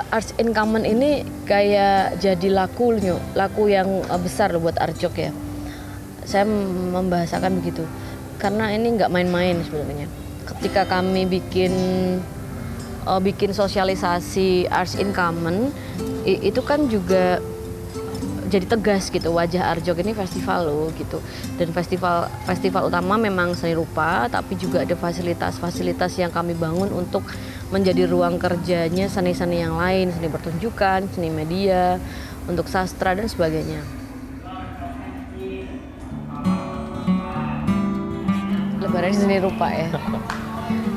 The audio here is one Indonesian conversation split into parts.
Arts in Common ini kayak jadi laku yang besar buat Arjok ya. Saya membahasakan begitu karena ini nggak main-main sebenarnya. Ketika kami bikin sosialisasi Arts in Common, itu kan juga jadi tegas gitu, wajah Arjok ini festival loh gitu. Dan festival utama memang seni rupa, tapi juga ada fasilitas-fasilitas yang kami bangun untuk menjadi ruang kerjanya seni-seni yang lain, seni pertunjukan, seni media, untuk sastra dan sebagainya. Lebaran seni rupa ya.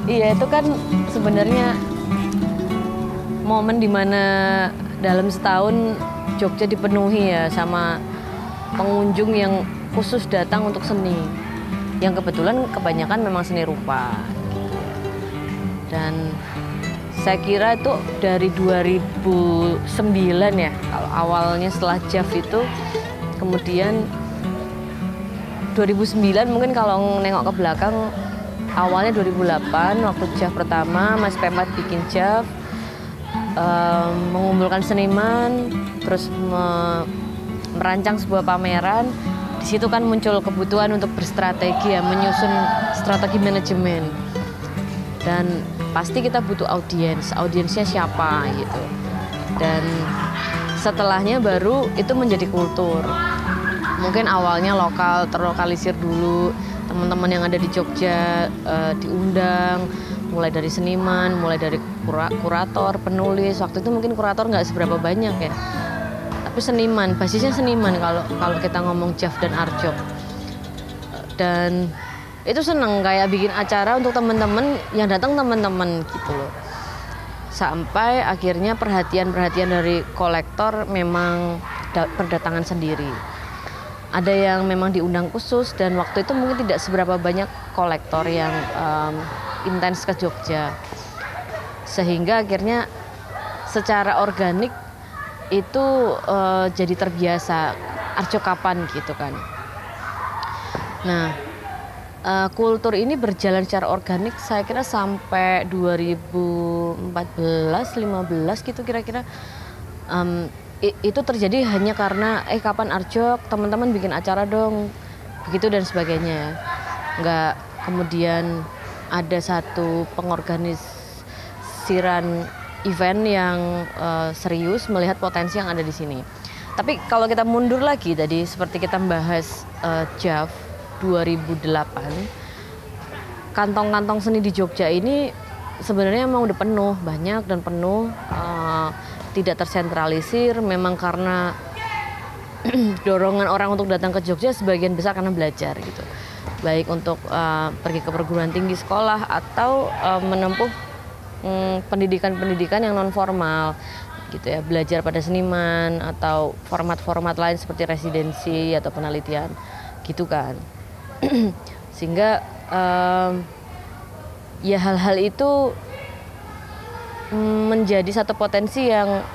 Iya, itu kan sebenarnya momen dimana dalam setahun Jogja dipenuhi ya sama pengunjung yang khusus datang untuk seni, yang kebetulan kebanyakan memang seni rupa gitu ya. Dan saya kira itu dari 2009 ya, awalnya setelah JAV itu, kemudian 2009 mungkin kalau nengok ke belakang, awalnya 2008 waktu JAV pertama, Mas Pempat bikin JAV, mengumpulkan seniman, terus merancang sebuah pameran. Di situ kan muncul kebutuhan untuk berstrategi ya, menyusun strategi manajemen. Dan pasti kita butuh audiensnya siapa gitu. Dan setelahnya baru itu menjadi kultur. Mungkin awalnya lokal, terlokalisir dulu, teman-teman yang ada di Jogja diundang, mulai dari seniman, mulai dari kurator, penulis. Waktu itu mungkin kurator nggak seberapa banyak ya, tapi seniman, basisnya seniman kalau kita ngomong JAV dan Arjok. Dan itu seneng kayak bikin acara untuk teman-teman yang datang, teman-teman gitu loh. Sampai akhirnya perhatian dari kolektor memang berdatangan sendiri. Ada yang memang diundang khusus, dan waktu itu mungkin tidak seberapa banyak kolektor yang intens ke Jogja. Sehingga akhirnya secara organik itu jadi terbiasa Arjok kapan gitu kan. Nah, kultur ini berjalan secara organik saya kira sampai 2014-15 gitu kira-kira. Itu terjadi hanya karena kapan Arjok, teman-teman bikin acara dong, begitu dan sebagainya. Nggak kemudian ada satu pengorganisiran event yang serius melihat potensi yang ada di sini. Tapi kalau kita mundur lagi tadi, seperti kita membahas JAV 2008, kantong-kantong seni di Jogja ini sebenarnya emang udah penuh, banyak dan penuh, tidak tersentralisir. Memang karena dorongan orang untuk datang ke Jogja sebagian besar karena belajar gitu, baik untuk pergi ke perguruan tinggi sekolah atau menempuh pendidikan yang non formal gitu ya, belajar pada seniman atau format-format lain seperti residensi atau penelitian gitu kan. Sehingga ya hal-hal itu menjadi satu potensi yang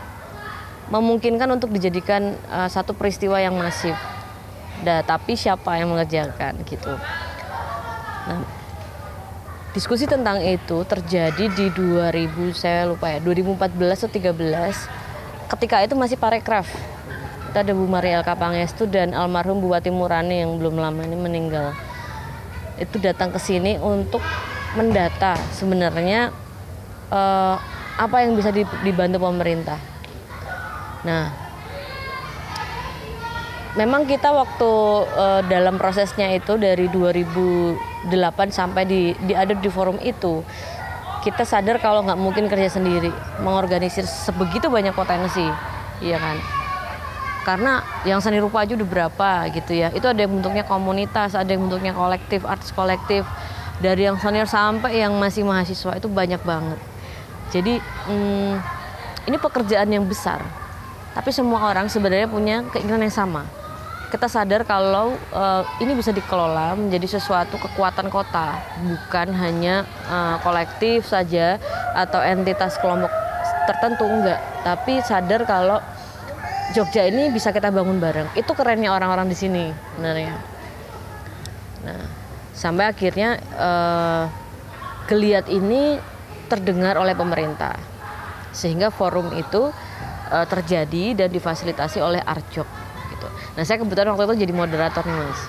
memungkinkan untuk dijadikan satu peristiwa yang masif. Tapi siapa yang mengerjakan gitu. Nah, diskusi tentang itu terjadi di 2014 atau 2013, ketika itu masih parekraf. Kita ada Bu Maria Elka Pangestu dan almarhum Bu Wati Murani yang belum lama ini meninggal. Itu datang ke sini untuk mendata sebenarnya apa yang bisa dibantu pemerintah. Nah, memang kita waktu dalam prosesnya itu dari 2008 sampai ada di forum itu, kita sadar kalau nggak mungkin kerja sendiri, mengorganisir sebegitu banyak potensi, iya kan? Karena yang seni rupa aja udah berapa gitu ya. Itu ada yang bentuknya komunitas, ada yang bentuknya kolektif, artis kolektif. Dari yang senior sampai yang masih mahasiswa itu banyak banget. Jadi ini pekerjaan yang besar. Tapi semua orang sebenarnya punya keinginan yang sama. Kita sadar kalau ini bisa dikelola menjadi sesuatu kekuatan kota, bukan hanya kolektif saja atau entitas kelompok tertentu, enggak. Tapi sadar kalau Jogja ini bisa kita bangun bareng. Itu kerennya orang-orang di sini sebenarnya. Nah, sampai akhirnya geliat ini terdengar oleh pemerintah. sehingga forum itu terjadi dan difasilitasi oleh Arjok gitu. Nah, saya kebetulan waktu itu jadi moderator nih, Mas.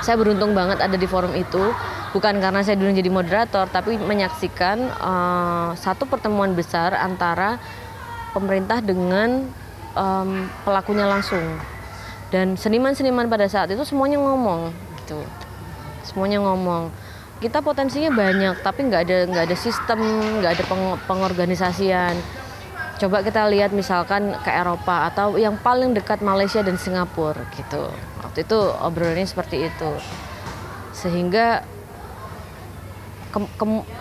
Saya beruntung banget ada di forum itu, bukan karena saya dulu jadi moderator, tapi menyaksikan satu pertemuan besar antara pemerintah dengan pelakunya langsung. Dan seniman-seniman pada saat itu semuanya ngomong gitu. Semuanya ngomong. Kita potensinya banyak, tapi nggak ada sistem, nggak ada pengorganisasian. Coba kita lihat misalkan ke Eropa atau yang paling dekat Malaysia dan Singapura gitu. Waktu itu obrolannya seperti itu. Sehingga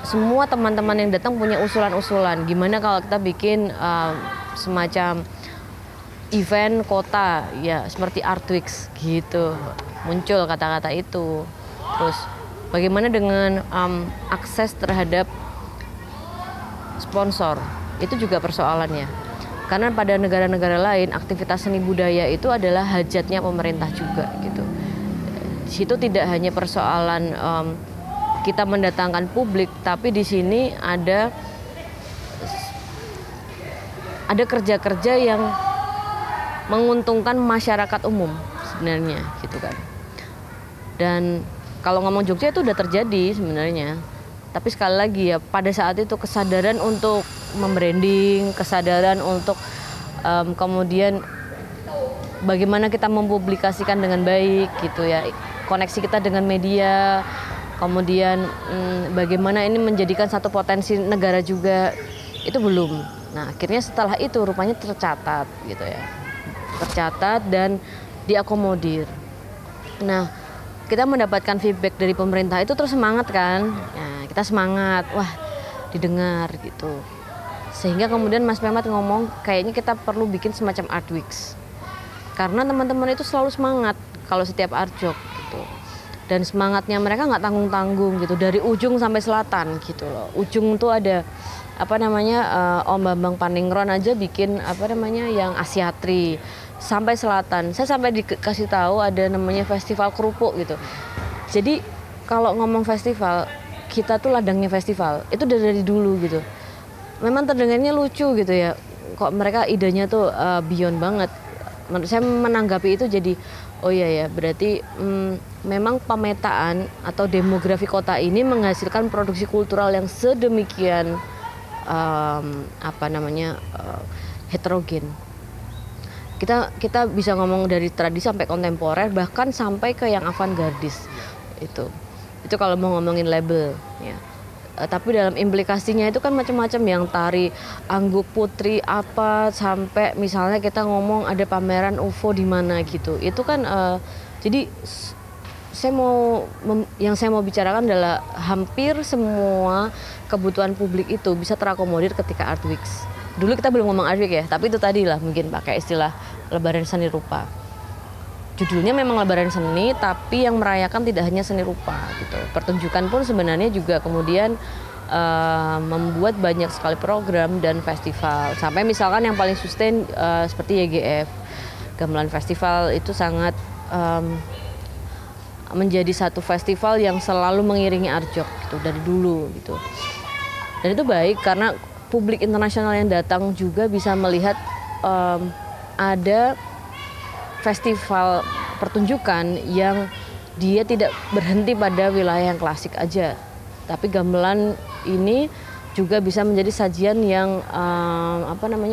semua teman-teman yang datang punya usulan-usulan. Gimana kalau kita bikin semacam event kota ya seperti Artwix gitu. Muncul kata-kata itu. Terus bagaimana dengan akses terhadap sponsor? Itu juga persoalannya. Karena pada negara-negara lain aktivitas seni budaya itu adalah hajatnya pemerintah juga gitu. Di situ tidak hanya persoalan kita mendatangkan publik, tapi di sini ada kerja-kerja yang menguntungkan masyarakat umum sebenarnya gitu kan. Dan kalau ngomong Jogja itu udah terjadi sebenarnya. Tapi sekali lagi ya, pada saat itu kesadaran untuk membranding, kesadaran untuk kemudian bagaimana kita mempublikasikan dengan baik gitu ya, koneksi kita dengan media, kemudian bagaimana ini menjadikan satu potensi negara juga, itu belum. Nah, akhirnya setelah itu rupanya tercatat gitu ya, tercatat dan diakomodir. Nah, kita mendapatkan feedback dari pemerintah itu terus semangat kan. Nah, kita semangat, wah didengar gitu. Sehingga kemudian Mas Memat ngomong kayaknya kita perlu bikin semacam Artwix. Karena teman-teman itu selalu semangat kalau setiap Arjok gitu. Dan semangatnya mereka nggak tanggung-tanggung gitu, dari ujung sampai selatan gitu loh. Ujung tuh ada Om Bambang Paningron aja bikin yang Asiatri. Sampai selatan, saya sampai dikasih tahu ada namanya festival kerupuk gitu. Jadi kalau ngomong festival, kita tuh ladangnya festival, itu dari dulu gitu. Memang terdengarnya lucu gitu ya, kok mereka idenya tuh beyond banget. Saya menanggapi itu jadi, oh iya ya, berarti memang pemetaan atau demografi kota ini menghasilkan produksi kultural yang sedemikian heterogen. Kita bisa ngomong dari tradisi sampai kontemporer, bahkan sampai ke yang avantgardis itu kalau mau ngomongin label ya. Tapi dalam implikasinya itu kan macam-macam, yang tari Angguk Putri apa, sampai misalnya kita ngomong ada pameran UFO di mana gitu. Itu kan jadi yang saya mau bicarakan adalah hampir semua kebutuhan publik itu bisa terakomodir ketika Artwix. Dulu kita belum ngomong Artwix ya, tapi itu tadi lah mungkin pakai istilah Lebaran Seni Rupa. Judulnya memang Lebaran Seni, tapi yang merayakan tidak hanya seni rupa gitu. Pertunjukan pun sebenarnya juga kemudian membuat banyak sekali program dan festival. Sampai misalkan yang paling sustain seperti YGF, Gamelan Festival itu sangat menjadi satu festival yang selalu mengiringi Arjok gitu dari dulu gitu. Dan itu baik karena publik internasional yang datang juga bisa melihat ada festival pertunjukan yang dia tidak berhenti pada wilayah yang klasik aja, tapi gamelan ini juga bisa menjadi sajian yang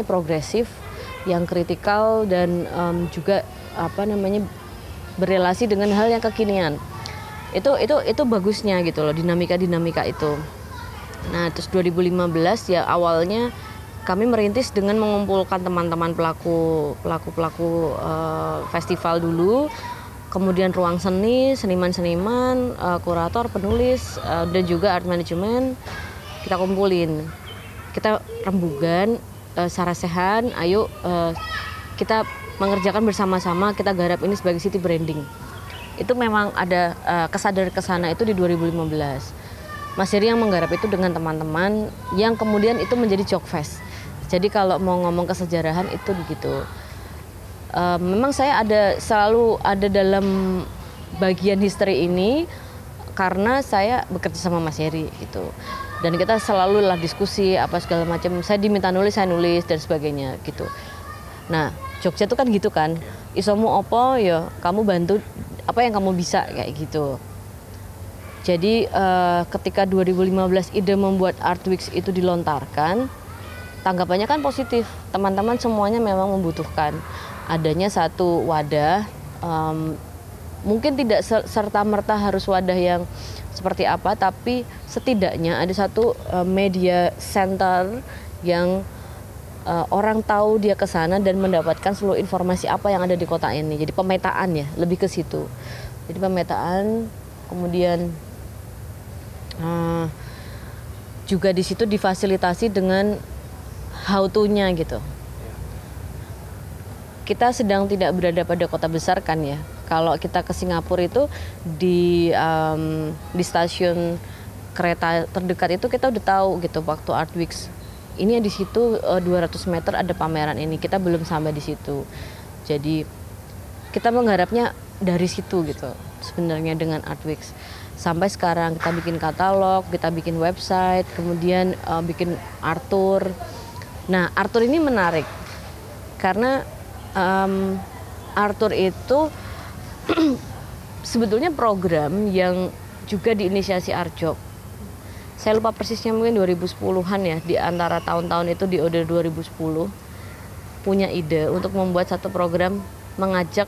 progresif, yang kritikal dan juga berelasi dengan hal yang kekinian. Itu bagusnya gitu loh, dinamika itu. Nah, terus 2015 ya awalnya kami merintis dengan mengumpulkan teman-teman pelaku festival dulu, kemudian ruang seni, seniman-seniman, kurator, penulis, dan juga art management. Kita kumpulin, kita rembugan, sarasehan, ayo kita mengerjakan bersama-sama, kita garap ini sebagai city branding. Itu memang ada kesadaran ke sana itu di 2015. Mas Heri yang menggarap itu dengan teman-teman yang kemudian itu menjadi Jokfest. Jadi kalau mau ngomong kesejarahan itu begitu. Memang saya selalu ada dalam bagian history ini karena saya bekerja sama Mas Heri gitu. Dan kita selalu lah diskusi apa segala macam. Saya diminta nulis, saya nulis dan sebagainya gitu. Nah, Jogja tuh kan gitu kan. Isomu opo ya kamu bantu apa yang kamu bisa kayak gitu. Jadi ketika 2015 ide membuat Art Weeks itu dilontarkan, tanggapannya kan positif. Teman-teman semuanya memang membutuhkan adanya satu wadah. Mungkin tidak serta-merta harus wadah yang seperti apa, tapi setidaknya ada satu media center yang orang tahu dia ke sana dan mendapatkan seluruh informasi apa yang ada di kota ini. Jadi pemetaan ya, lebih ke situ. Jadi pemetaan, kemudian juga di situ difasilitasi dengan how to-nya gitu. Kita sedang tidak berada pada kota besar kan ya. Kalau kita ke Singapura itu di stasiun kereta terdekat itu kita udah tahu gitu waktu Art Weeks. Ini di situ 200 meter ada pameran ini. Kita belum sampai di situ. Jadi kita mengharapnya dari situ gitu sebenarnya dengan Art Weeks. Sampai sekarang kita bikin katalog, kita bikin website, kemudian bikin Arthur. Nah, Arthur ini menarik karena Arthur itu sebetulnya program yang juga diinisiasi Arjok. Saya lupa persisnya, mungkin 2010-an ya, di antara tahun-tahun itu di order 2010 punya ide untuk membuat satu program mengajak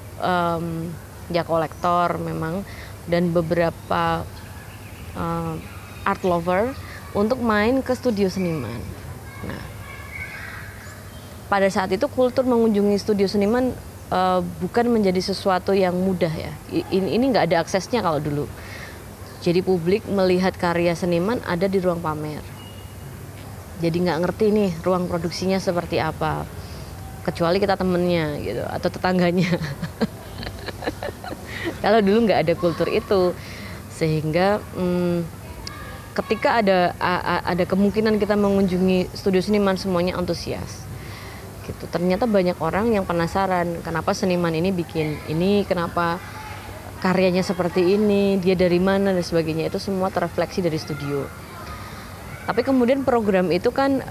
ya kolektor memang dan beberapa art lover untuk main ke studio seniman. Nah, pada saat itu kultur mengunjungi studio seniman bukan menjadi sesuatu yang mudah ya. Ini nggak ada aksesnya kalau dulu. Jadi publik melihat karya seniman ada di ruang pamer. Jadi nggak ngerti nih ruang produksinya seperti apa. Kecuali kita temennya gitu atau tetangganya. Kalau dulu nggak ada kultur itu, sehingga ketika ada kemungkinan kita mengunjungi studio seniman semuanya antusias. Gitu. Ternyata banyak orang yang penasaran kenapa seniman ini bikin ini, kenapa karyanya seperti ini, dia dari mana dan sebagainya. Itu semua terefleksi dari studio. Tapi kemudian program itu kan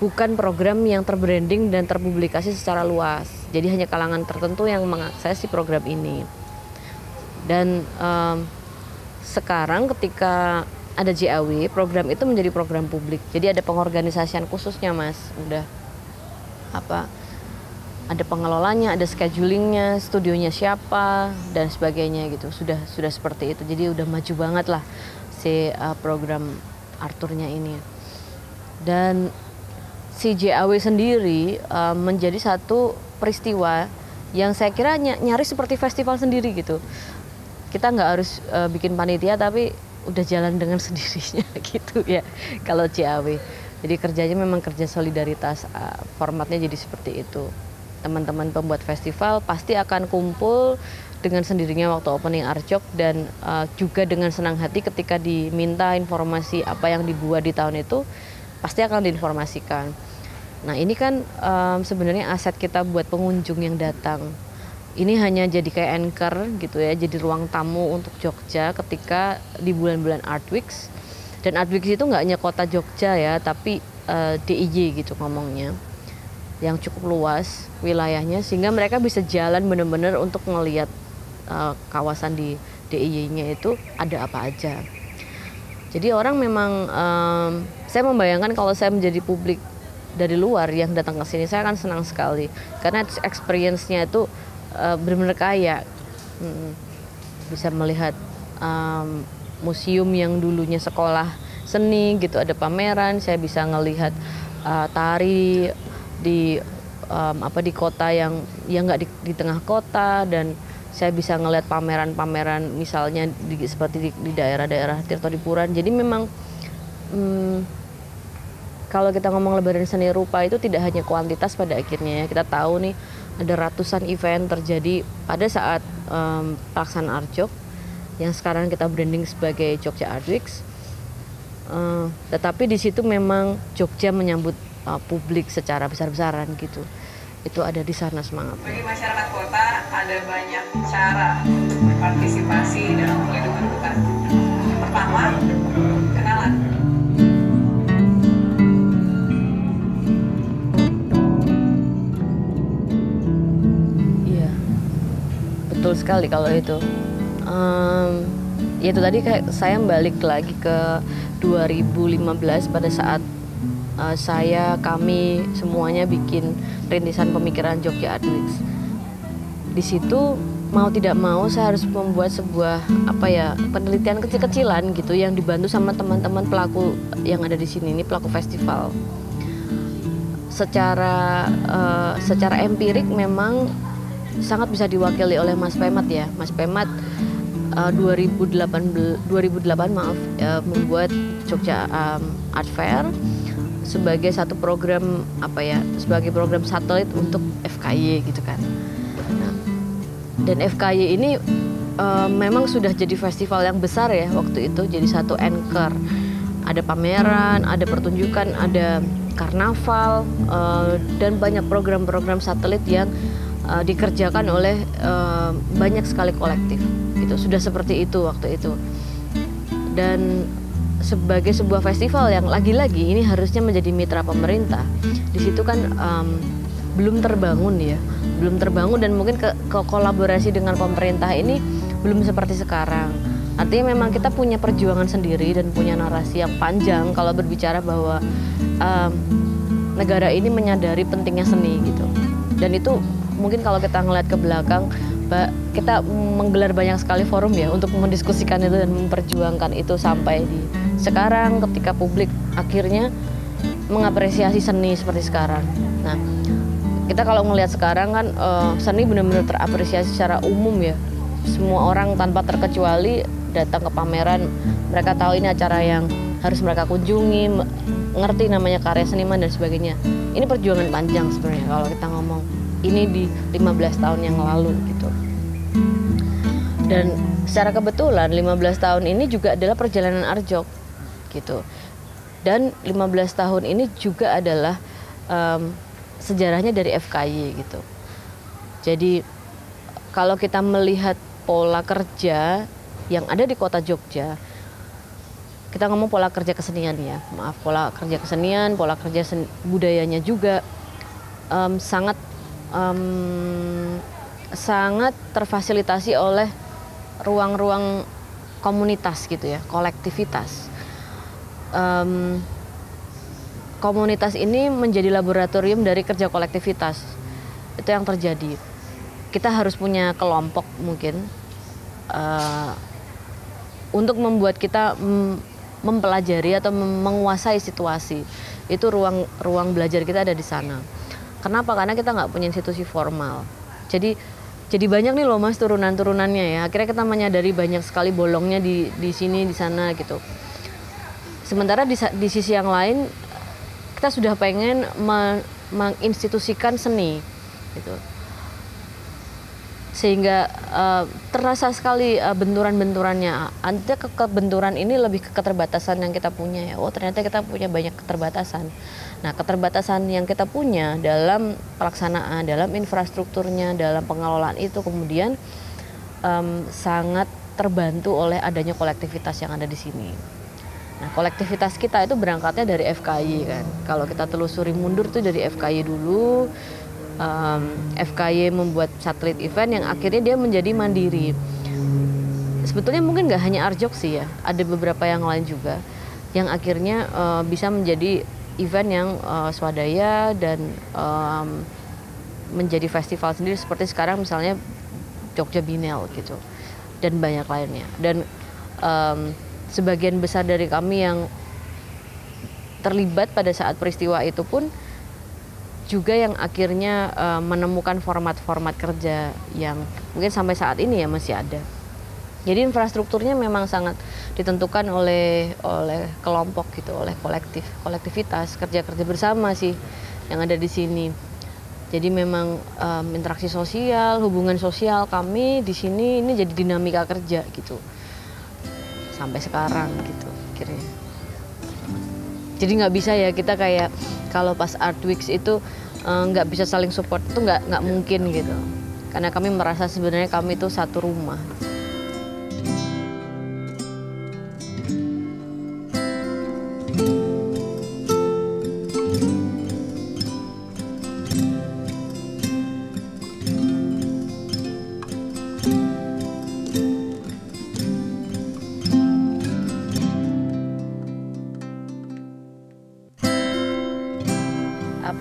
bukan program yang terbranding dan terpublikasi secara luas. Jadi hanya kalangan tertentu yang mengakses si program ini. Dan sekarang ketika ada JAW, program itu menjadi program publik. Jadi ada pengorganisasian khususnya, Mas. Udah ada pengelolanya, ada schedulingnya, studionya siapa dan sebagainya gitu. Sudah seperti itu. Jadi udah maju banget lah si program Arthurnya ini. Dan si JAW sendiri menjadi satu peristiwa yang saya kira nyaris seperti festival sendiri gitu. Kita nggak harus bikin panitia, tapi udah jalan dengan sendirinya gitu ya kalau JAW. Jadi kerjanya memang kerja solidaritas, formatnya jadi seperti itu. Teman-teman pembuat festival pasti akan kumpul dengan sendirinya waktu opening Arjok, dan juga dengan senang hati ketika diminta informasi apa yang dibuat di tahun itu pasti akan diinformasikan. Nah ini kan sebenarnya aset kita buat pengunjung yang datang. Ini hanya jadi kayak anchor gitu ya, jadi ruang tamu untuk Jogja ketika di bulan-bulan Art Weeks. Dan Art Weeks itu nggak hanya kota Jogja ya, tapi DIY gitu ngomongnya, yang cukup luas wilayahnya, sehingga mereka bisa jalan benar-benar untuk melihat kawasan di DIY-nya itu ada apa aja. Jadi orang memang, saya membayangkan kalau saya menjadi publik dari luar yang datang ke sini, saya akan senang sekali karena experience-nya itu benar-benar kaya. Bisa melihat museum yang dulunya sekolah seni gitu, ada pameran. Saya bisa ngelihat tari di kota yang nggak di tengah kota, dan saya bisa ngelihat pameran-pameran misalnya seperti di daerah-daerah Tirto Dipuran. Jadi memang kalau kita ngomong Lebaran Seni Rupa itu tidak hanya kuantitas pada akhirnya ya. Kita tahu nih ada ratusan event terjadi pada saat pelaksanaan Arjok yang sekarang kita branding sebagai Jogja Art Weeks. Tetapi di situ memang Jogja menyambut publik secara besar-besaran gitu. Itu ada di sana semangatnya. Bagi masyarakat kota ada banyak cara untuk berpartisipasi dalam pelindungan hutan. Pertama, betul sekali kalau itu. Ya itu tadi kayak saya balik lagi ke 2015 pada saat kami semuanya bikin rintisan pemikiran Jogja Art Weeks. Di situ mau tidak mau saya harus membuat sebuah penelitian kecil-kecilan gitu yang dibantu sama teman-teman pelaku yang ada di sini, ini pelaku festival. Secara empirik memang sangat bisa diwakili oleh Mas Pemat ya. Mas Pemat 2008 membuat Jogja Art Fair sebagai satu program sebagai program satelit untuk FKY gitu kan. Nah, dan FKY ini memang sudah jadi festival yang besar ya waktu itu, jadi satu anchor. Ada pameran, ada pertunjukan, ada karnaval, dan banyak program-program satelit yang dikerjakan oleh banyak sekali kolektif. Itu sudah seperti itu waktu itu. Dan sebagai sebuah festival yang lagi-lagi ini harusnya menjadi mitra pemerintah, di situ kan belum terbangun dan mungkin ke kolaborasi dengan pemerintah ini belum seperti sekarang. Artinya memang kita punya perjuangan sendiri dan punya narasi yang panjang kalau berbicara bahwa negara ini menyadari pentingnya seni gitu. Dan itu mungkin kalau kita ngeliat ke belakang, kita menggelar banyak sekali forum ya untuk mendiskusikan itu dan memperjuangkan itu sampai di sekarang ketika publik akhirnya mengapresiasi seni seperti sekarang. Nah, kita kalau ngelihat sekarang kan seni benar-benar terapresiasi secara umum ya. Semua orang tanpa terkecuali datang ke pameran, mereka tahu ini acara yang harus mereka kunjungi, ngerti namanya karya seniman dan sebagainya. Ini perjuangan panjang sebenarnya kalau kita ngomong ini di 15 tahun yang lalu gitu. Dan secara kebetulan 15 tahun ini juga adalah perjalanan Arjok gitu. Dan 15 tahun ini juga adalah sejarahnya dari FKY gitu. Jadi kalau kita melihat pola kerja yang ada di kota Jogja, kita ngomong pola kerja kesenian ya, pola kerja kesenian, pola kerja budayanya juga sangat terfasilitasi oleh ruang-ruang komunitas gitu ya, kolektivitas. Komunitas ini menjadi laboratorium dari kerja kolektivitas. Itu yang terjadi. Kita harus punya kelompok mungkin untuk membuat kita mempelajari atau menguasai situasi. Itu ruang belajar kita ada di sana. Kenapa? Karena kita nggak punya institusi formal. Jadi banyak nih loh mas turunan-turunannya ya. Akhirnya kita menyadari banyak sekali bolongnya di sini, di sana gitu. Sementara di sisi yang lain kita sudah pengen menginstitusikan seni gitu. Sehingga terasa sekali benturan-benturannya. Artinya kebenturan ini lebih ke keterbatasan yang kita punya ya. Oh ternyata kita punya banyak keterbatasan. Nah keterbatasan yang kita punya dalam pelaksanaan, dalam infrastrukturnya, dalam pengelolaan itu kemudian sangat terbantu oleh adanya kolektivitas yang ada di sini. Nah kolektivitas kita itu berangkatnya dari FKY kan. Kalau kita telusuri mundur tuh dari FKY dulu. FKY membuat satelit event yang akhirnya dia menjadi mandiri. Sebetulnya mungkin nggak hanya Arjok sih ya, ada beberapa yang lain juga yang akhirnya bisa menjadi event yang swadaya dan menjadi festival sendiri seperti sekarang misalnya Jogja Binel gitu dan banyak lainnya. Dan sebagian besar dari kami yang terlibat pada saat peristiwa itu pun juga yang akhirnya menemukan format-format kerja yang mungkin sampai saat ini ya masih ada. Jadi infrastrukturnya memang sangat ditentukan oleh kelompok gitu, oleh kolektivitas, kerja-kerja bersama sih yang ada di sini. Jadi memang interaksi sosial, hubungan sosial kami di sini ini jadi dinamika kerja gitu sampai sekarang gitu akhirnya. Jadi nggak bisa ya kita kayak kalau pas Art Weeks itu nggak bisa saling support itu nggak mungkin gitu. Karena kami merasa sebenarnya kami itu satu rumah.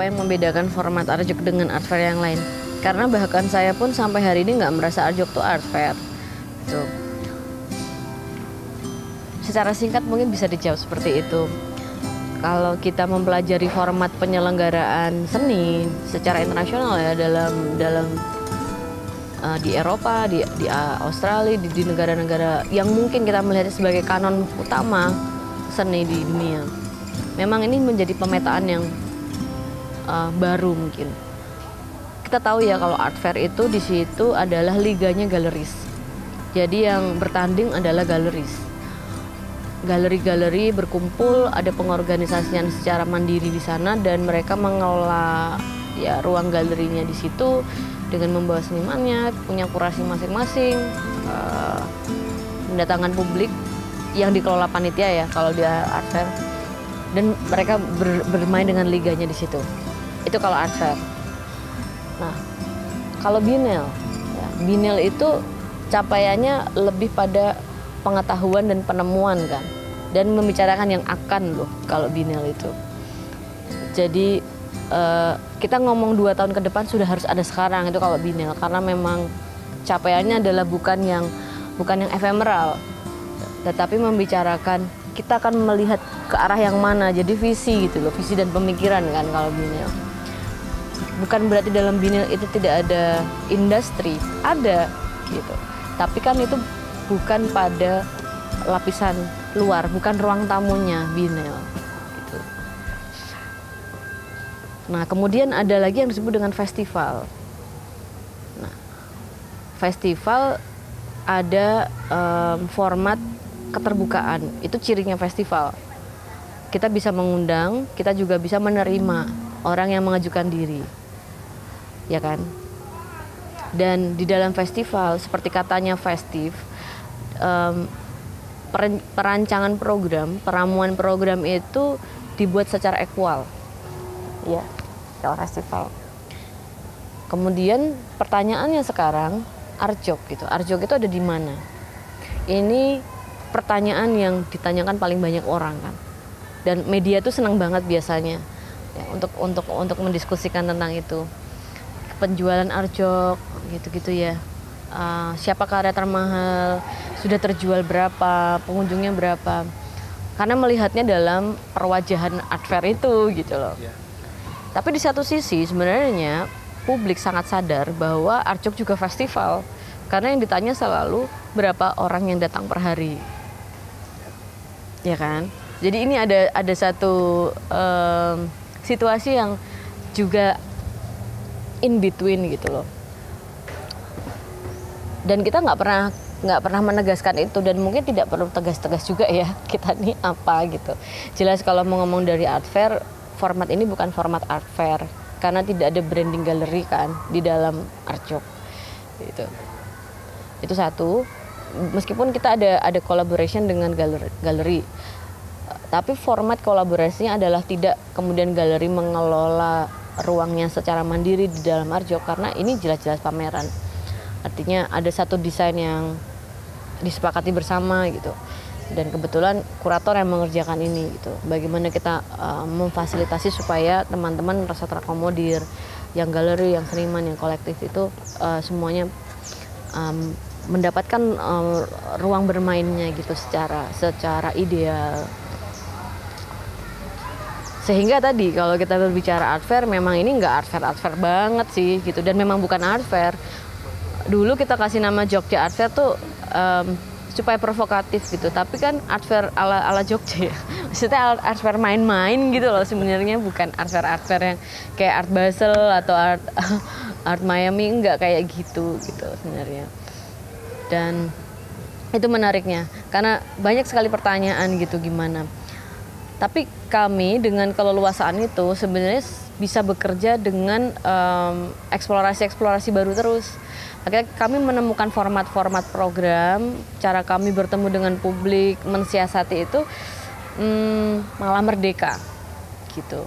apa yang membedakan format art jok dengan art fair yang lain. Karena bahkan saya pun sampai hari ini nggak merasa art jok tuh art fair. Gitu. Secara singkat mungkin bisa dijawab seperti itu. Kalau kita mempelajari format penyelenggaraan seni secara internasional ya dalam di Eropa, di Australia, di negara-negara yang mungkin kita melihatnya sebagai kanon utama seni di dunia. Memang ini menjadi pemetaan yang baru mungkin. Kita tahu ya kalau art fair itu di situ adalah liganya galeris. Jadi yang bertanding adalah galeris. Galeri-galeri berkumpul, ada pengorganisasian secara mandiri di sana dan mereka mengelola ya ruang galerinya di situ dengan membawa senimannya, punya kurasi masing-masing, mendatangkan publik yang dikelola panitia ya kalau dia art fair, dan mereka bermain dengan liganya di situ. Itu kalau art fair. Nah, kalau Biennale, ya, Biennale itu capaiannya lebih pada pengetahuan dan penemuan kan, dan membicarakan yang akan loh kalau Biennale itu. Jadi kita ngomong 2 tahun ke depan sudah harus ada sekarang itu kalau Biennale, karena memang capaiannya adalah bukan yang ephemeral, tetapi membicarakan kita akan melihat ke arah yang mana, jadi visi gitu loh, visi dan pemikiran kan kalau Biennale. Bukan berarti dalam Biennale itu tidak ada industri, ada gitu, tapi kan itu bukan pada lapisan luar, bukan ruang tamunya Biennale gitu. Nah, kemudian ada lagi yang disebut dengan festival. Nah, festival ada format keterbukaan, itu cirinya festival. Kita bisa mengundang, kita juga bisa menerima orang yang mengajukan diri, ya kan? Dan di dalam festival, seperti katanya festive, perancangan program, peramuan program itu dibuat secara equal, ya, kalau festival. Kemudian pertanyaannya sekarang, art jok gitu. Art jok itu ada di mana? Ini pertanyaan yang ditanyakan paling banyak orang kan. Dan media tuh senang banget biasanya ya, untuk mendiskusikan tentang itu. Penjualan art jok gitu-gitu ya. Siapa karya termahal, sudah terjual berapa, pengunjungnya berapa, karena melihatnya dalam perwajahan art fair itu gitu loh. Tapi di satu sisi sebenarnya publik sangat sadar bahwa art jok juga festival, karena yang ditanya selalu berapa orang yang datang per hari, ya kan? Jadi ini ada satu situasi yang juga in between gitu loh. Dan kita nggak pernah menegaskan itu, dan mungkin tidak perlu tegas-tegas juga ya kita nih apa gitu. Jelas kalau mau ngomong dari art fair, format ini bukan format art fair karena tidak ada branding galeri kan di dalam art jok gitu. Itu satu. Meskipun kita ada collaboration dengan galeri, tapi format kolaborasinya adalah tidak kemudian galeri mengelola ruangnya secara mandiri di dalam art jok, karena ini jelas-jelas pameran. Artinya ada satu desain yang disepakati bersama gitu. Dan kebetulan kurator yang mengerjakan ini gitu. Bagaimana kita memfasilitasi supaya teman-teman merasa terakomodir, yang galeri, yang seniman, yang kolektif itu semuanya mendapatkan ruang bermainnya gitu secara ideal. Sehingga tadi kalau kita berbicara art fair, memang ini nggak art fair banget sih gitu, dan memang bukan art fair. Dulu kita kasih nama Jogja Art Fair tuh supaya provokatif gitu, tapi kan art fair ala Jogja ya. Maksudnya art fair main-main gitu loh sebenarnya, bukan art fair yang kayak Art Basel atau art Miami, enggak kayak gitu sebenarnya. Dan itu menariknya karena banyak sekali pertanyaan gitu gimana. Tapi kami dengan keleluasaan itu sebenarnya bisa bekerja dengan eksplorasi baru terus. Akhirnya kami menemukan format-format program, cara kami bertemu dengan publik, mensiasati itu malah merdeka gitu.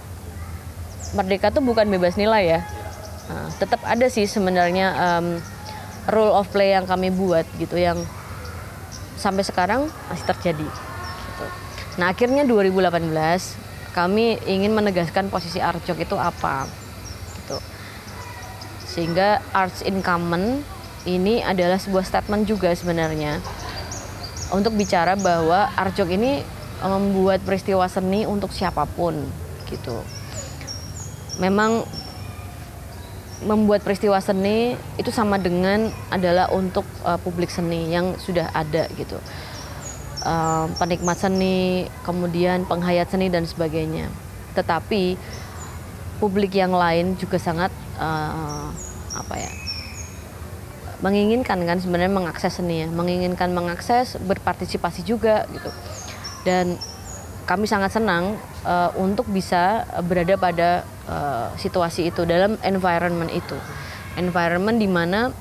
Merdeka tuh bukan bebas nilai ya. Nah, tetap ada sih sebenarnya rule of play yang kami buat gitu, yang sampai sekarang masih terjadi gitu. Nah, akhirnya 2018 kami ingin menegaskan posisi Arjok itu apa gitu. Sehingga Arts in Common ini adalah sebuah statement juga sebenarnya untuk bicara bahwa Arjok ini membuat peristiwa seni untuk siapapun gitu. Memang membuat peristiwa seni itu sama dengan adalah untuk publik seni yang sudah ada gitu. Penikmat seni, kemudian penghayat seni dan sebagainya. Tetapi publik yang lain juga sangat menginginkan kan sebenarnya mengakses seni ya, menginginkan mengakses, berpartisipasi juga gitu. Dan kami sangat senang untuk bisa berada pada situasi itu, dalam environment itu. Environment di mana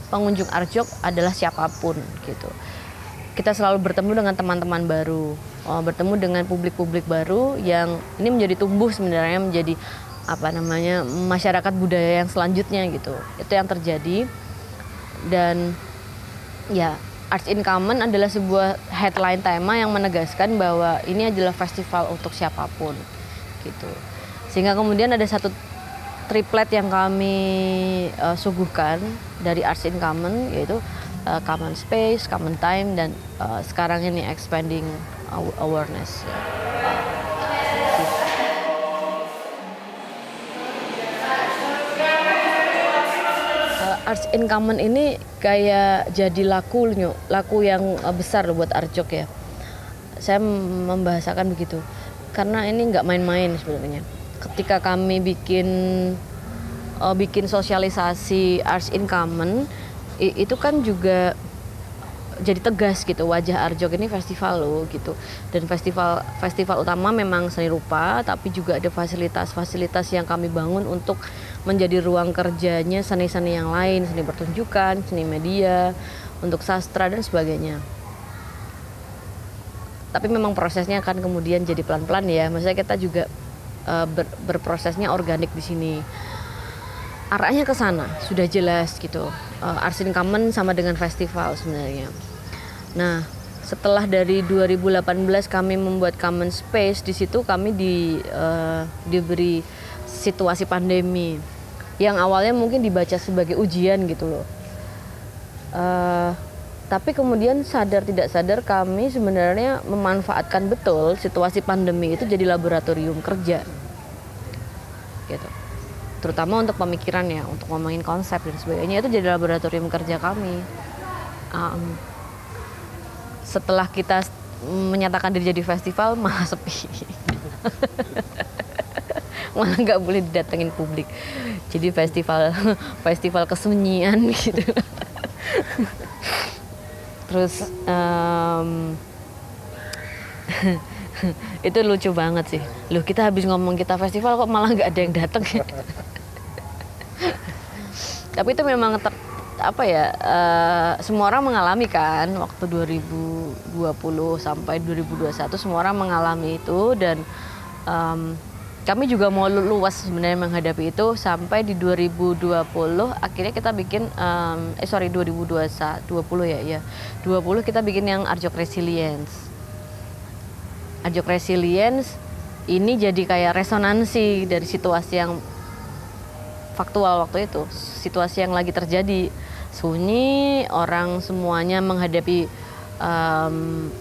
pengunjung Arjok adalah siapapun gitu. Kita selalu bertemu dengan teman-teman baru, bertemu dengan publik-publik baru yang ini menjadi tumbuh sebenarnya menjadi masyarakat budaya yang selanjutnya gitu. Itu yang terjadi. Dan ya, Arts in Common adalah sebuah headline tema yang menegaskan bahwa ini adalah festival untuk siapapun gitu. Sehingga kemudian ada satu triplet yang kami suguhkan dari Arts in Common, yaitu Common Space, Common Time, dan sekarang ini Expanding Awareness. Arts in Common ini kayak jadi laku yang besar loh buat Arjok ya. Saya membahasakan begitu karena ini nggak main-main sebenarnya. Ketika kami bikin sosialisasi Arts in Common, itu kan juga jadi tegas gitu, wajah Arjok ini festival loh gitu. Dan festival utama memang seni rupa, tapi juga ada fasilitas-fasilitas yang kami bangun untuk menjadi ruang kerjanya seni-seni yang lain, seni pertunjukan, seni media, untuk sastra dan sebagainya. Tapi memang prosesnya akan kemudian jadi pelan-pelan ya. Maksudnya kita juga berprosesnya organik di sini. Arahnya ke sana sudah jelas gitu. Arts in Common sama dengan festival sebenarnya. Nah, setelah dari 2018 kami membuat Common Space, di situ kami diberi situasi pandemi yang awalnya mungkin dibaca sebagai ujian gitu loh. Tapi kemudian sadar tidak sadar kami sebenarnya memanfaatkan betul situasi pandemi itu jadi laboratorium kerja gitu. Terutama untuk pemikiran ya, untuk ngomongin konsep dan sebagainya, itu jadi laboratorium kerja kami. Setelah kita menyatakan diri jadi festival, malah sepi. Malah nggak boleh didatengin publik. Jadi festival kesunyian gitu. Terus itu lucu banget sih. Loh, kita habis ngomong kita festival kok malah nggak ada yang datang. Tapi itu memang semua orang mengalami kan waktu 2020 sampai 2021, semua orang mengalami itu. Dan kami juga mau luas sebenarnya menghadapi itu sampai di 2020 akhirnya kita bikin 2020 kita bikin yang Arjok Resilience. Arjok Resilience ini jadi kayak resonansi dari situasi yang faktual waktu itu, situasi yang lagi terjadi. Sunyi, orang semuanya menghadapi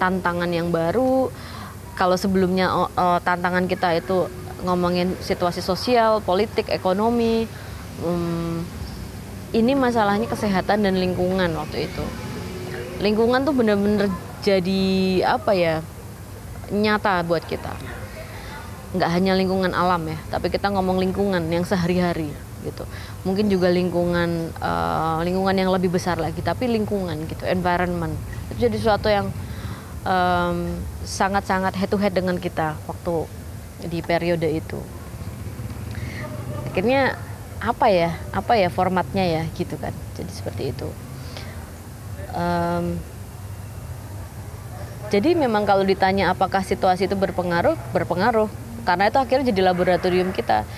tantangan yang baru. Kalau sebelumnya tantangan kita itu ngomongin situasi sosial, politik, ekonomi, ini masalahnya kesehatan dan lingkungan waktu itu. Lingkungan tuh bener-bener jadi nyata buat kita. Nggak hanya lingkungan alam ya, tapi kita ngomong lingkungan yang sehari-hari gitu. Mungkin juga lingkungan yang lebih besar lagi, tapi lingkungan gitu, environment. Itu jadi sesuatu yang sangat-sangat head to head dengan kita waktu di periode itu. Akhirnya apa ya formatnya ya gitu kan. Jadi seperti itu. Jadi memang kalau ditanya apakah situasi itu berpengaruh, karena itu akhirnya jadi laboratorium kita.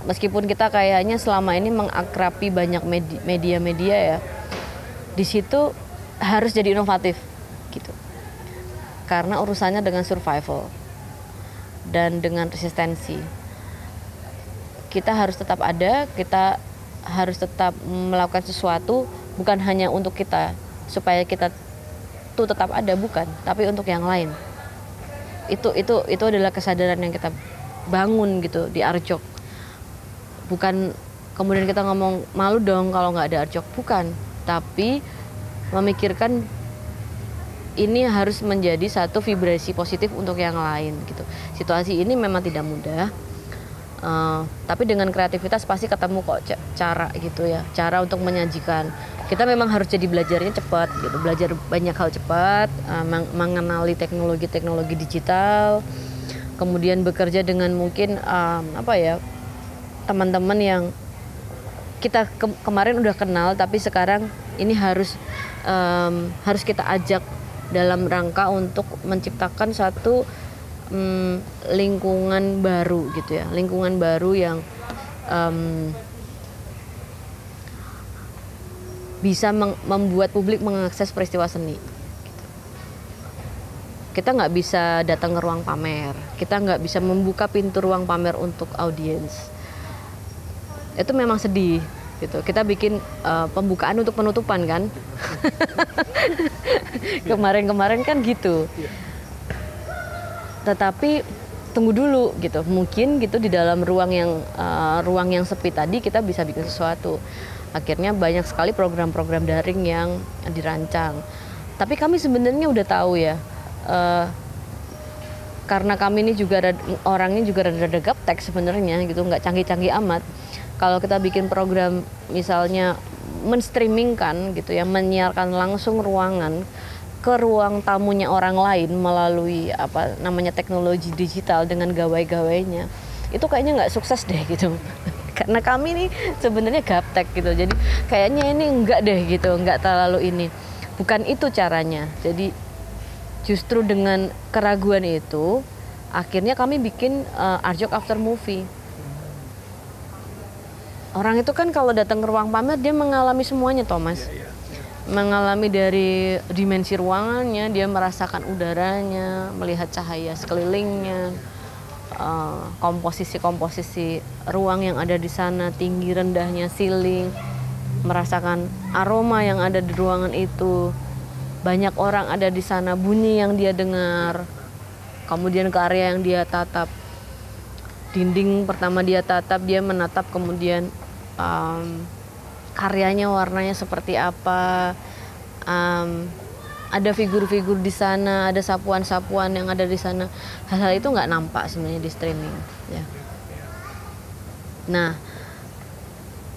Meskipun kita kayaknya selama ini mengakrabi banyak media-media ya, di situ harus jadi inovatif gitu. Karena urusannya dengan survival. dan dengan resistensi. Kita harus tetap ada, kita harus tetap melakukan sesuatu, bukan hanya untuk kita supaya kita tuh tetap ada, bukan, tapi untuk yang lain. Itu adalah kesadaran yang kita bangun gitu di Arjok. Bukan kemudian kita ngomong malu dong kalau nggak ada Arjok, bukan, tapi memikirkan ini harus menjadi satu vibrasi positif untuk yang lain gitu. Situasi ini memang tidak mudah, tapi dengan kreativitas pasti ketemu kok cara gitu ya, cara untuk menyajikan. Kita memang harus jadi belajarnya cepat gitu, belajar banyak hal cepat, mengenali teknologi digital, kemudian bekerja dengan mungkin teman-teman yang kita kemarin udah kenal, tapi sekarang ini harus kita ajak dalam rangka untuk menciptakan satu lingkungan baru gitu ya, lingkungan baru yang bisa membuat publik mengakses peristiwa seni. Kita nggak bisa datang ke ruang pamer, kita nggak bisa membuka pintu ruang pamer untuk audiens. Itu memang sedih gitu. Kita bikin pembukaan untuk penutupan kan. Kemarin kan gitu. Tetapi tunggu dulu gitu, mungkin gitu di dalam ruang yang sepi tadi kita bisa bikin sesuatu. Akhirnya banyak sekali program-program daring yang dirancang. Tapi kami sebenarnya udah tahu ya, karena kami ini juga orangnya juga rada gaptek sebenarnya gitu, nggak canggih-canggih amat. Kalau kita bikin program misalnya menstreamingkan gitu ya, menyiarkan langsung ruangan ke ruang tamunya orang lain melalui teknologi digital dengan gawai-gawainya, itu kayaknya nggak sukses deh gitu. Karena kami nih sebenarnya gaptek gitu, jadi kayaknya ini enggak deh gitu, nggak terlalu ini. Bukan itu caranya. Jadi justru dengan keraguan itu, akhirnya kami bikin Arjok After Movie. Orang itu kan kalau datang ke ruang pamer dia mengalami semuanya, Thomas. Mengalami dari dimensi ruangannya, dia merasakan udaranya, melihat cahaya sekelilingnya, komposisi ruang yang ada di sana, tinggi rendahnya ceiling, merasakan aroma yang ada di ruangan itu, banyak orang ada di sana, bunyi yang dia dengar, kemudian ke area yang dia tatap, dinding pertama dia tatap, dia menatap, kemudian karyanya warnanya seperti apa, ada figur-figur di sana, ada sapuan-sapuan yang ada di sana. Hal-hal itu nggak nampak sebenarnya di streaming ya. Nah,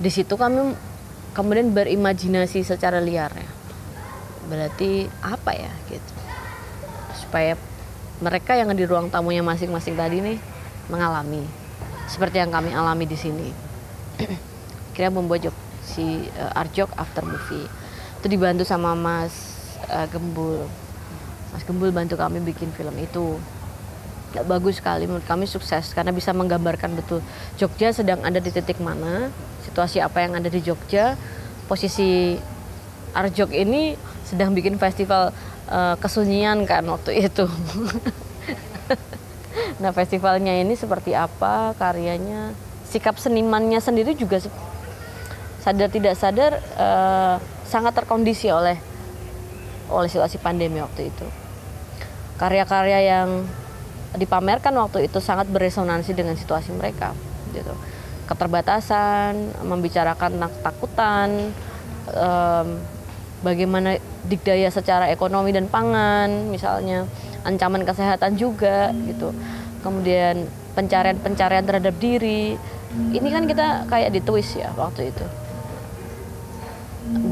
di situ kami kemudian berimajinasi secara liar ya. Berarti apa ya gitu, supaya mereka yang di ruang tamunya masing-masing tadi nih mengalami seperti yang kami alami di sini. Kira membuat Arjok After Movie itu dibantu sama Mas Gembul. Mas Gembul bantu kami bikin film itu. Bagus sekali, menurut kami sukses karena bisa menggambarkan betul Jogja sedang ada di titik mana, situasi apa yang ada di Jogja. Posisi Arjok ini sedang bikin festival kesunyian kan waktu itu. Nah, festivalnya ini seperti apa karyanya, sikap senimannya sendiri juga sadar tidak sadar sangat terkondisi oleh situasi pandemi waktu itu. Karya-karya yang dipamerkan waktu itu sangat beresonansi dengan situasi mereka gitu. Keterbatasan, membicarakan ketakutan, bagaimana dikdaya secara ekonomi dan pangan misalnya, ancaman kesehatan juga gitu. Kemudian pencarian terhadap diri. Ini kan kita kayak ditwist ya waktu itu.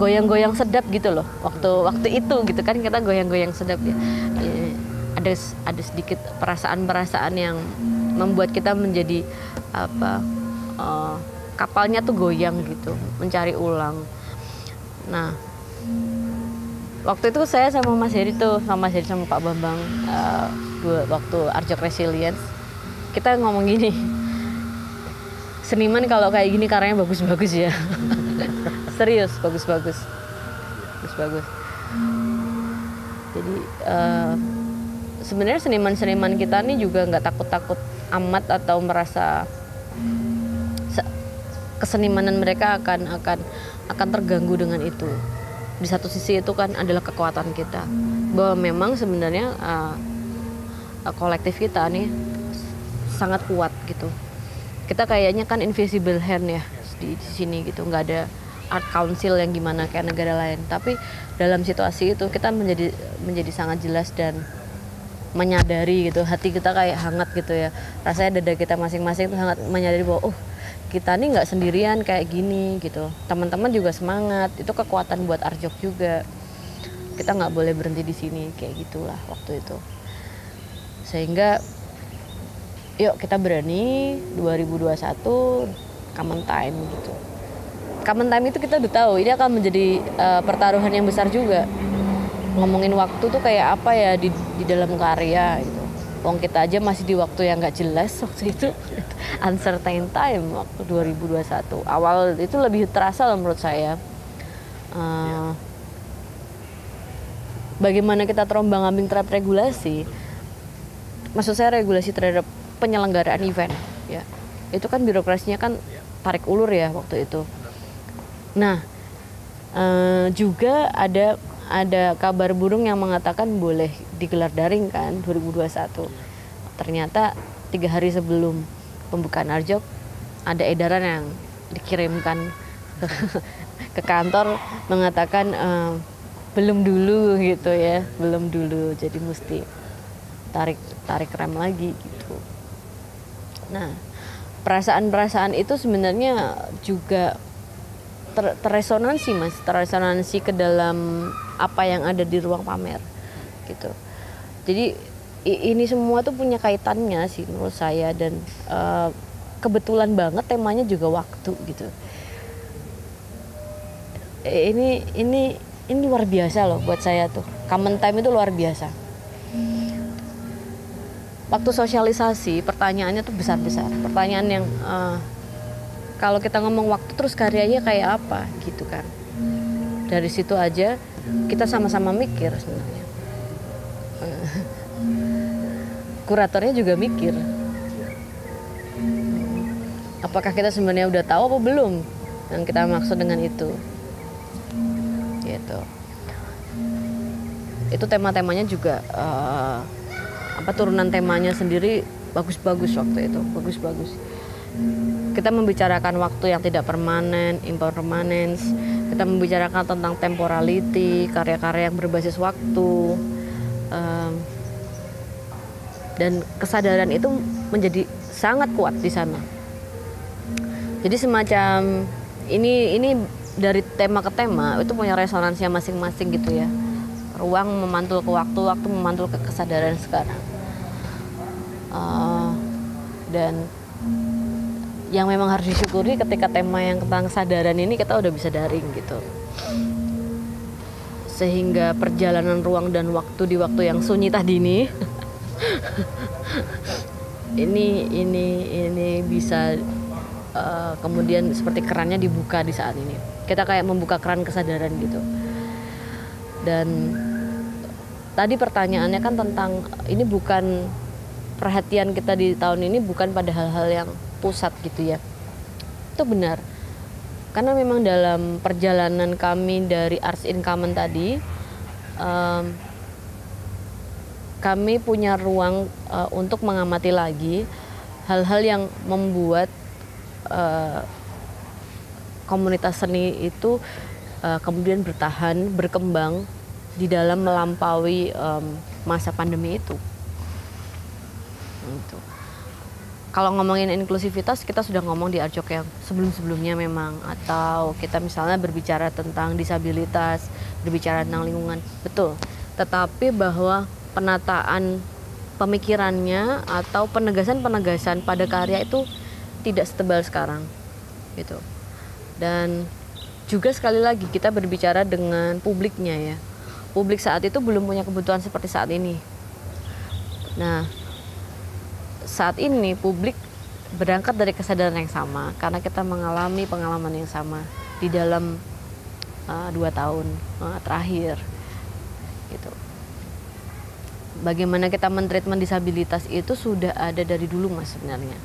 Goyang-goyang sedap gitu loh. Waktu itu gitu kan kita goyang-goyang sedap ya. Ada sedikit perasaan-perasaan yang membuat kita menjadi kapalnya tuh goyang gitu, mencari ulang. Nah, waktu itu saya sama Mas Heri sama Pak Bambang waktu Arjok Resilience, kita ngomong gini, seniman kalau kayak gini karyanya bagus-bagus ya. Serius, bagus. Jadi sebenarnya seniman-seniman kita nih juga nggak takut-takut amat atau merasa kesenimanan mereka akan terganggu dengan itu. Di satu sisi itu kan adalah kekuatan kita, bahwa memang sebenarnya kolektif kita nih sangat kuat gitu. Kita kayaknya kan invisible hand ya di sini gitu, nggak ada art council yang gimana kayak negara lain. Tapi dalam situasi itu kita menjadi sangat jelas dan menyadari gitu, hati kita kayak hangat gitu ya. Rasanya dada kita masing-masing itu sangat menyadari bahwa kita nih nggak sendirian kayak gini gitu. Teman-teman juga semangat, itu kekuatan buat Arjok juga. Kita nggak boleh berhenti di sini kayak gitulah waktu itu. Sehingga yuk kita berani 2021 Common Time gitu. Common Time itu kita udah tahu ini akan menjadi pertaruhan yang besar juga. Ngomongin waktu tuh kayak apa ya di dalam karya gitu. Wong kita aja masih di waktu yang nggak jelas waktu itu. Uncertain time waktu 2021 awal itu lebih terasa loh menurut saya. Bagaimana kita terombang-ambing terhadap regulasi, maksud saya regulasi terhadap penyelenggaraan event ya, itu kan birokrasinya kan tarik ulur ya waktu itu. Nah juga ada kabar burung yang mengatakan boleh digelar daring kan 2021. Ternyata 3 hari sebelum pembukaan Arjok ada edaran yang dikirimkan ke kantor mengatakan belum dulu gitu ya, belum dulu, jadi mesti tarik rem lagi gitu. Nah perasaan itu sebenarnya juga terresonansi ke dalam apa yang ada di ruang pamer gitu. Jadi ini semua tuh punya kaitannya sih menurut saya, dan kebetulan banget temanya juga waktu gitu. Ini luar biasa loh buat saya tuh. Common Time itu luar biasa. Waktu sosialisasi pertanyaannya tuh besar-besar. Pertanyaan yang kalau kita ngomong waktu terus karyanya kayak apa gitu kan. Dari situ aja kita sama-sama mikir sebenarnya. Kuratornya juga mikir. Apakah kita sebenarnya udah tahu apa belum yang kita maksud dengan itu? Gitu. Itu tema-temanya juga turunan temanya sendiri bagus-bagus waktu itu, bagus-bagus. Kita membicarakan waktu yang tidak permanen, impermanence. Kita membicarakan tentang temporality, karya-karya yang berbasis waktu. Dan kesadaran itu menjadi sangat kuat di sana. Jadi semacam ini dari tema ke tema itu punya resonansinya masing-masing gitu ya. Ruang memantul ke waktu, waktu memantul ke kesadaran sekarang. Dan yang memang harus disyukuri ketika tema yang tentang kesadaran ini kita udah bisa daring gitu. Sehingga perjalanan ruang dan waktu di waktu yang sunyi tadi ini ini bisa kemudian seperti kerannya dibuka di saat ini. Kita kayak membuka keran kesadaran gitu. Dan tadi pertanyaannya kan tentang ini, bukan perhatian kita di tahun ini bukan pada hal-hal yang pusat gitu ya. Itu benar. Karena memang dalam perjalanan kami dari Arts in Common tadi, kami punya ruang untuk mengamati lagi hal-hal yang membuat komunitas seni itu kemudian bertahan, berkembang di dalam melampaui masa pandemi itu. Gitu. Kalau ngomongin inklusivitas, kita sudah ngomong di Arjok yang sebelum-sebelumnya memang, atau kita misalnya berbicara tentang disabilitas, berbicara tentang lingkungan, betul. Tetapi bahwa penataan pemikirannya atau penegasan-penegasan pada karya itu tidak setebal sekarang gitu. Dan juga sekali lagi kita berbicara dengan publiknya ya. Publik saat itu belum punya kebutuhan seperti saat ini. Nah, saat ini publik berangkat dari kesadaran yang sama karena kita mengalami pengalaman yang sama di dalam 2 tahun terakhir gitu. bagaimana kita mentreatment disabilitas itu sudah ada dari dulu Mas sebenarnya.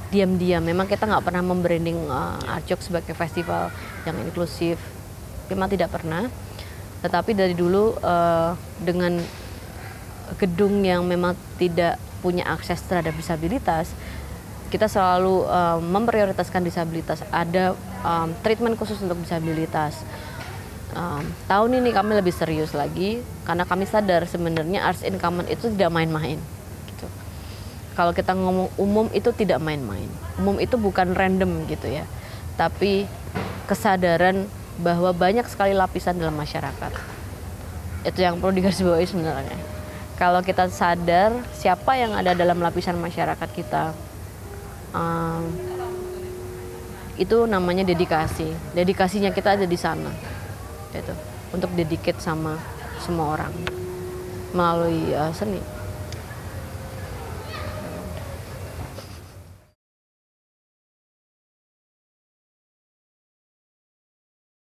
Diam-diam, memang kita nggak pernah membranding Artjok sebagai festival yang inklusif, memang tidak pernah. Tetapi dari dulu dengan gedung yang memang tidak punya akses terhadap disabilitas, kita selalu memprioritaskan disabilitas. Ada treatment khusus untuk disabilitas. Tahun ini kami lebih serius lagi karena kami sadar sebenarnya arts in common itu tidak main-main. Gitu. Kalau kita ngomong umum itu tidak main-main. Umum itu bukan random gitu ya, tapi kesadaran bahwa banyak sekali lapisan dalam masyarakat. Itu yang perlu digarisbawahi sebenarnya. Kalau kita sadar siapa yang ada dalam lapisan masyarakat kita, itu namanya dedikasi. Dedikasinya kita ada di sana. Gitu, untuk dedicate sama semua orang melalui seni.